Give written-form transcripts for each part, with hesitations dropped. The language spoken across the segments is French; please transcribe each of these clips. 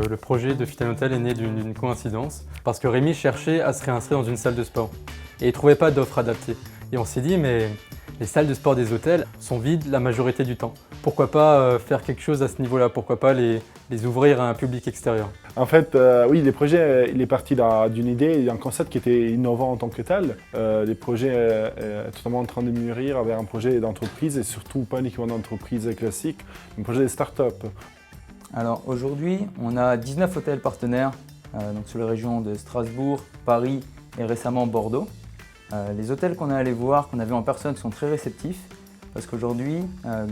le projet de Fit & Hotel est né d'une coïncidence, parce que Rémi cherchait à se réinscrire dans une salle de sport et il ne trouvait pas d'offre adaptée. Et on s'est dit, mais les salles de sport des hôtels sont vides la majorité du temps. Pourquoi pas faire quelque chose à ce niveau-là? Pourquoi pas les ouvrir à un public extérieur? En fait, oui, les projets, il est parti d'une idée, d'un concept qui était innovant en tant que tel. Les projets totalement en train de mûrir vers un projet d'entreprise et surtout pas uniquement d'entreprise classique, un projet de start-up. Alors aujourd'hui, on a 19 hôtels partenaires donc sur les régions de Strasbourg, Paris et récemment Bordeaux. Les hôtels qu'on est allé voir, qu'on a vu en personne, sont très réceptifs parce qu'aujourd'hui,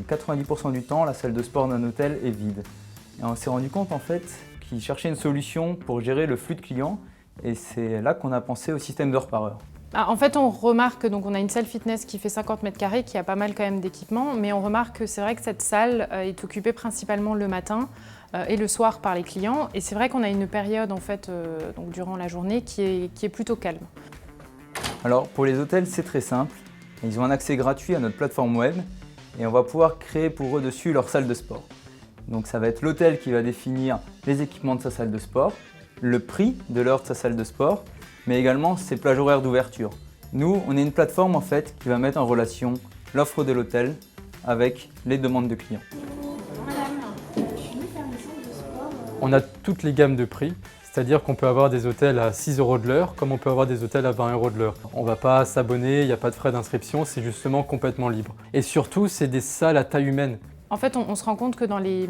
90% du temps, la salle de sport d'un hôtel est vide. Et on s'est rendu compte en fait qu'ils cherchaient une solution pour gérer le flux de clients et c'est là qu'on a pensé au système d'heures par heure. En fait, on remarque, donc on a une salle fitness qui fait 50 mètres carrés, qui a pas mal quand même d'équipements, mais on remarque que c'est vrai que cette salle est occupée principalement le matin et le soir par les clients. Et c'est vrai qu'on a une période en fait, donc durant la journée qui est plutôt calme. Alors pour les hôtels, c'est très simple. Ils ont un accès gratuit à notre plateforme web et on va pouvoir créer pour eux dessus leur salle de sport. Donc ça va être l'hôtel qui va définir les équipements de sa salle de sport, le prix de l'heure de sa salle de sport, mais également ses plages horaires d'ouverture. Nous, on est une plateforme en fait qui va mettre en relation l'offre de l'hôtel avec les demandes de clients. On a toutes les gammes de prix, c'est-à-dire qu'on peut avoir des hôtels à 6 € de l'heure comme on peut avoir des hôtels à 20 € de l'heure. On ne va pas s'abonner, il n'y a pas de frais d'inscription, c'est justement complètement libre. Et surtout, c'est des salles à taille humaine. En fait, on se rend compte que dans les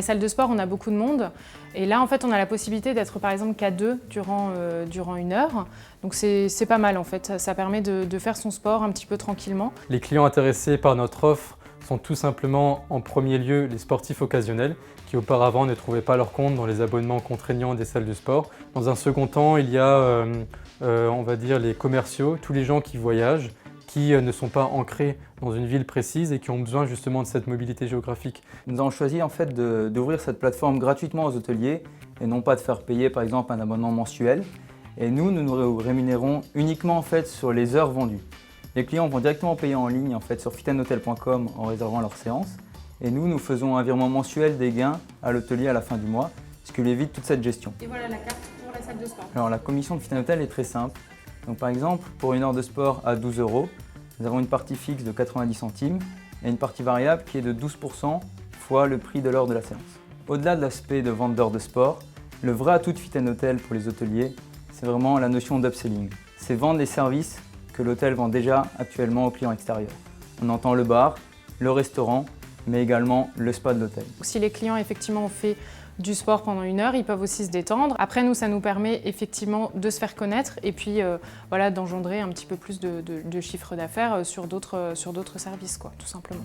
salles de sport, on a beaucoup de monde. Et là, en fait, on a la possibilité d'être par exemple qu'à deux durant une heure. Donc c'est pas mal en fait, ça permet de faire son sport un petit peu tranquillement. Les clients intéressés par notre offre sont tout simplement en premier lieu les sportifs occasionnels qui auparavant ne trouvaient pas leur compte dans les abonnements contraignants des salles de sport. Dans un second temps, il y a on va dire les commerciaux, tous les gens qui voyagent, qui ne sont pas ancrés dans une ville précise et qui ont besoin justement de cette mobilité géographique. Nous avons choisi en fait d'ouvrir cette plateforme gratuitement aux hôteliers et non pas de faire payer par exemple un abonnement mensuel. Et nous rémunérons uniquement en fait sur les heures vendues. Les clients vont directement payer en ligne en fait sur fitandhotel.com en réservant leur séance. Et nous faisons un virement mensuel des gains à l'hôtelier à la fin du mois, ce qui lui évite toute cette gestion. Et voilà la carte pour la salle de sport. Alors la commission de Fit & Hotel est très simple. Donc par exemple, pour une heure de sport à 12 €, nous avons une partie fixe de 90 centimes et une partie variable qui est de 12% fois le prix de l'heure de la séance. Au-delà de l'aspect de vente d'heures de sport, le vrai atout de Fit & Hotel pour les hôteliers, c'est vraiment la notion d'upselling. C'est vendre les services que l'hôtel vend déjà actuellement aux clients extérieurs. On entend le bar, le restaurant, mais également le spa de l'hôtel. Si les clients effectivement ont fait du sport pendant une heure, ils peuvent aussi se détendre. Après, nous, ça nous permet effectivement de se faire connaître et puis voilà, d'engendrer un petit peu plus de chiffre d'affaires sur d'autres services, quoi, tout simplement.